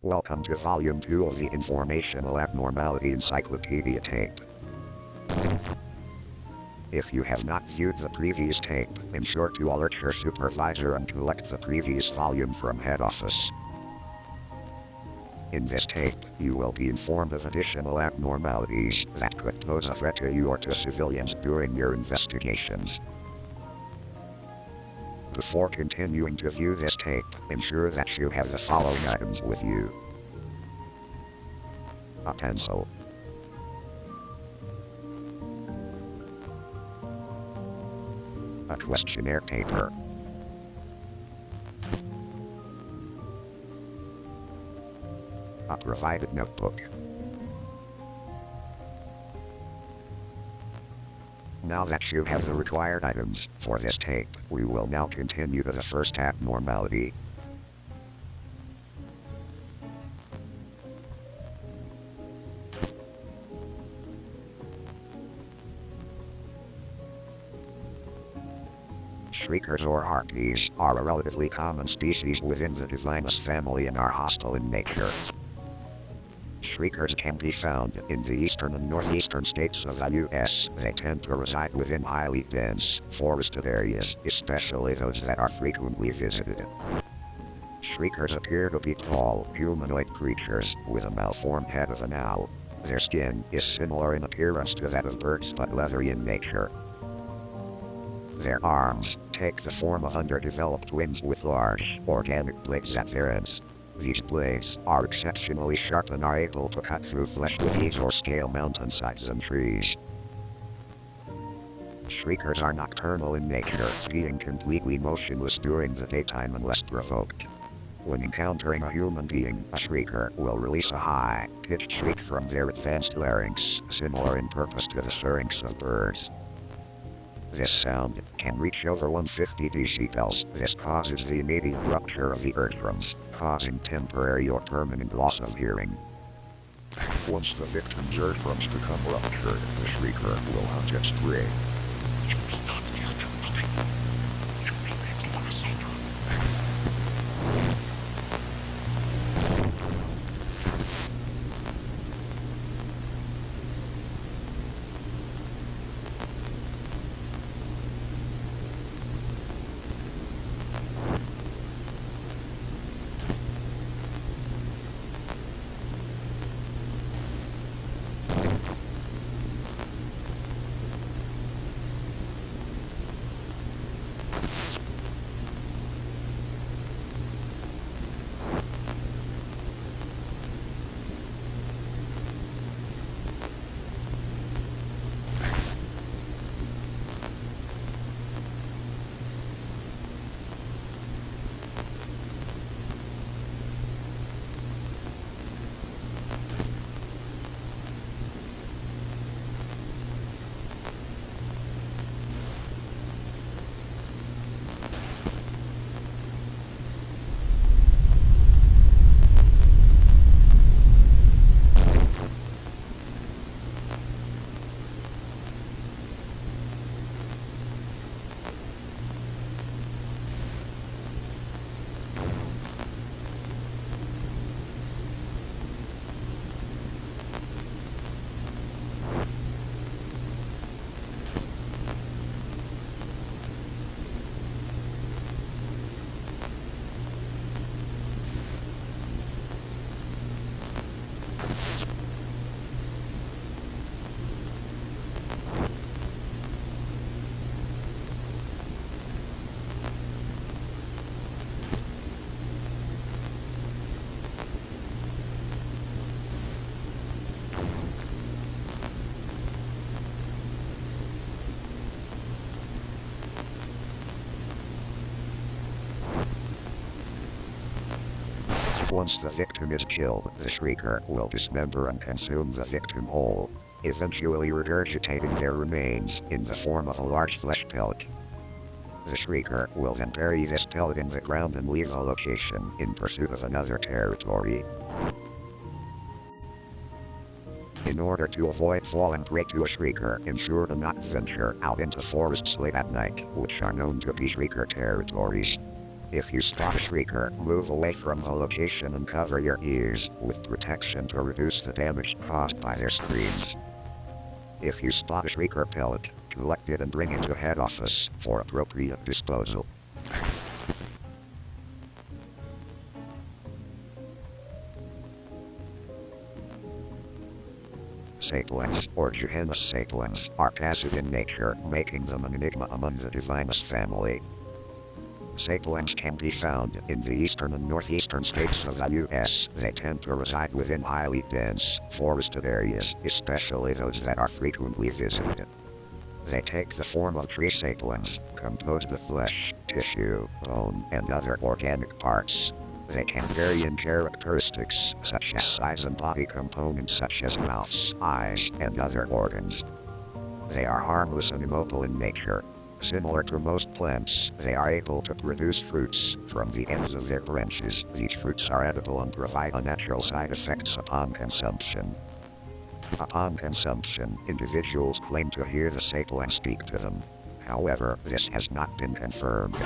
Welcome to Volume 2 of the Informational Abnormality Encyclopedia tape. If you have not viewed the previous tape, ensure to alert your supervisor and collect the previous volume from head office. In this tape, you will be informed of additional abnormalities that could pose a threat to you or to civilians during your investigations. Before continuing to view this tape, ensure that you have the following items with you: a pencil, a questionnaire paper, a provided notebook. Now that you have the required items for this tape, we will now continue to the first abnormality. Shriekers or harpies are a relatively common species within the Divinus family and are hostile in nature. Shriekers can be found in the eastern and northeastern states of the U.S. They tend to reside within highly dense, forested areas, especially those that are frequently visited. Shriekers appear to be tall, humanoid creatures with a malformed head of an owl. Their skin is similar in appearance to that of birds but leathery in nature. Their arms take the form of underdeveloped wings with large, organic blades at their ends. These blades are exceptionally sharp and are able to cut through flesh with ease or scale mountainsides and trees. Shriekers are nocturnal in nature, being completely motionless during the daytime unless provoked. When encountering a human being, a shrieker will release a high-pitched shriek from their advanced larynx, similar in purpose to the pharynx of birds. This sound can reach over 150 decibels. This causes the immediate rupture of the eardrums, causing temporary or permanent loss of hearing. Once the victim's eardrums become ruptured, the shrieker will hunt its prey. You will not hear them coming. You will be torn asunder. Once the victim is killed, the shrieker will dismember and consume the victim whole, eventually regurgitating their remains in the form of a large flesh pellet. The shrieker will then bury this pellet in the ground and leave the location in pursuit of another territory. In order to avoid falling prey to a shrieker, ensure to not venture out into forests late at night, which are known to be shrieker territories. If you spot a shrieker, move away from the location and cover your ears with protection to reduce the damage caused by their screams. If you spot a shrieker pellet, collect it and bring it to head office for appropriate disposal. Sapiens, or genus sapiens, are passive in nature, making them an enigma among the Divinus family. Sapiens can be found in the eastern and northeastern states of the U.S. They tend to reside within highly dense, forested areas, especially those that are frequently visited. They take the form of tree sapiens, composed of flesh, tissue, bone, and other organic parts. They can vary in characteristics, such as size and body components such as mouths, eyes, and other organs. They are harmless and immobile in nature. Similar to most plants, they are able to produce fruits from the ends of their branches. These fruits are edible and provide unnatural side effects upon consumption. Upon consumption, individuals claim to hear the sapien speak to them. However, this has not been confirmed.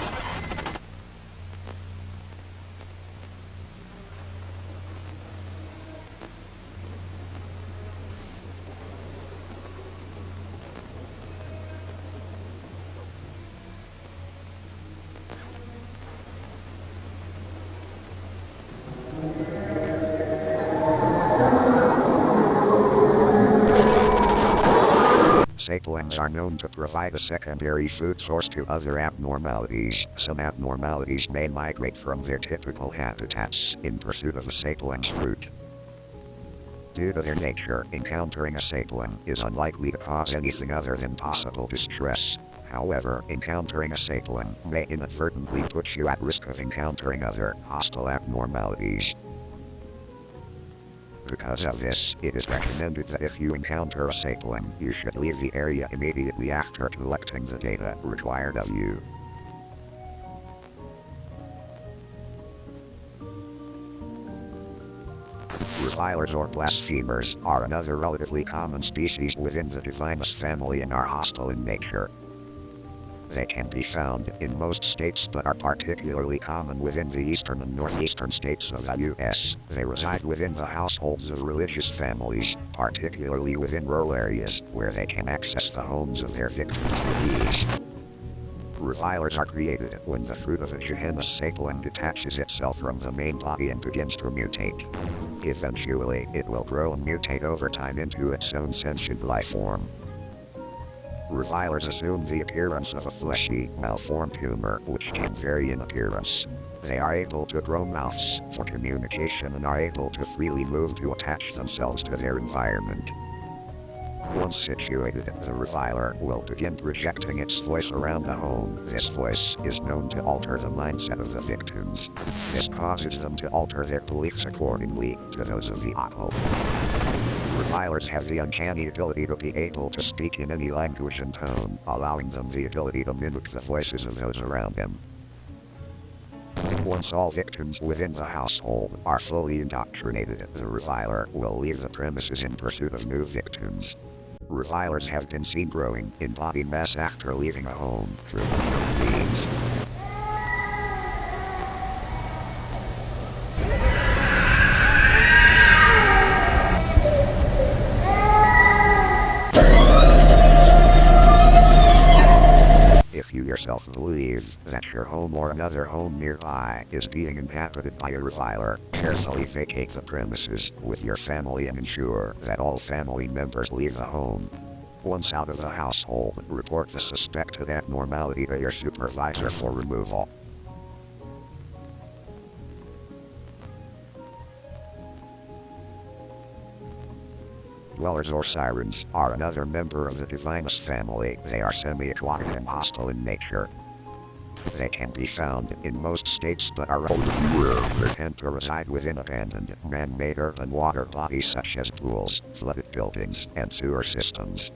Sapiens are known to provide a secondary food source to other abnormalities. Some abnormalities may migrate from their typical habitats in pursuit of a sapien's fruit. Due to their nature, encountering a sapien is unlikely to cause anything other than possible distress. However, encountering a sapien may inadvertently put you at risk of encountering other hostile abnormalities. Because of this, it is recommended that if you encounter a sapien, you should leave the area immediately after collecting the data required of you. Revilers or blasphemers are another relatively common species within the Divinus family and are hostile in nature. They can be found in most states but are particularly common within the eastern and northeastern states of the U.S. They reside within the households of religious families, particularly within rural areas where they can access the homes of their victims with ease. Revilers are created when the fruit of a genus sapien detaches itself from the main body and begins to mutate. Eventually, it will grow and mutate over time into its own sentient life form. Revilers assume the appearance of a fleshy, malformed humor, which can vary in appearance. They are able to grow mouths for communication and are able to freely move to attach themselves to their environment. Once situated, the reviler will begin projecting its voice around the home. This voice is known to alter the mindset of the victims. This causes them to alter their beliefs accordingly to those of the occult. Revilers have the uncanny ability to be able to speak in any language and tone, allowing them the ability to mimic the voices of those around them. Once all victims within the household are fully indoctrinated, the reviler will leave the premises in pursuit of new victims. Revilers have been seen growing in body mass after leaving a home through unknown means. If you yourself believe that your home or another home nearby is being inhabited by a reviler, carefully vacate the premises with your family and ensure that all family members leave the home. Once out of the household, report the suspected abnormality to your supervisor for removal. Dwellers or sirens are another member of the Divinus family. They are semi-aquatic and hostile in nature. They can be found in most states but are relatively rare. They tend to reside within abandoned, man-made earth and water bodies such as pools, flooded buildings, and sewer systems.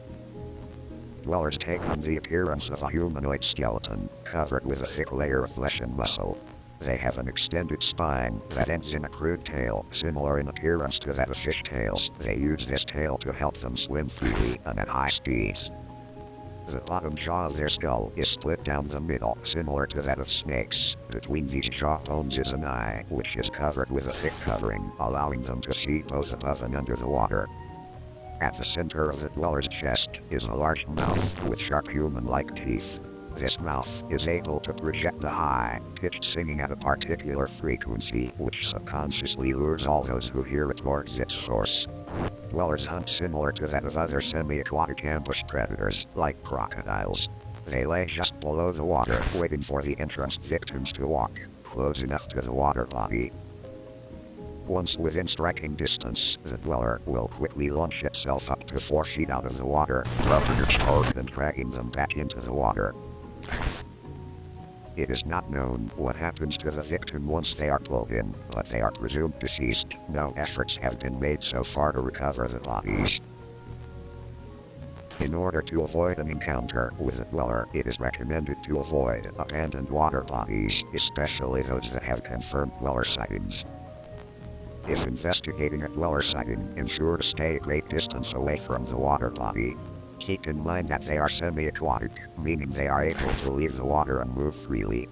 Dwellers take on the appearance of a humanoid skeleton, covered with a thick layer of flesh and muscle. They have an extended spine that ends in a crude tail, similar in appearance to that of fish tails. They use this tail to help them swim freely and at high speeds. The bottom jaw of their skull is split down the middle, similar to that of snakes. Between these jaw bones is an eye, which is covered with a thick covering, allowing them to see both above and under the water. At the center of the dweller's chest is a large mouth with sharp human-like teeth. This mouth is able to project a high-pitched singing at a particular frequency, which subconsciously lures all those who hear it towards its source. Dwellers hunt similar to that of other semi-aquatic ambush predators, like crocodiles. They lay just below the water, waiting for the entranced victims to walk close enough to the water body. Once within striking distance, the dweller will quickly launch itself up to 4 feet out of the water, dropping its target and dragging them back into the water. It is not known what happens to the victim once they are pulled in, but they are presumed deceased. No efforts have been made so far to recover the bodies. In order to avoid an encounter with a dweller, it is recommended to avoid abandoned water bodies, especially those that have confirmed dweller sightings. If investigating a dweller sighting, ensure to stay a great distance away from the water body. Keep in mind that they are semi-aquatic, meaning they are able to leave the water and move freely.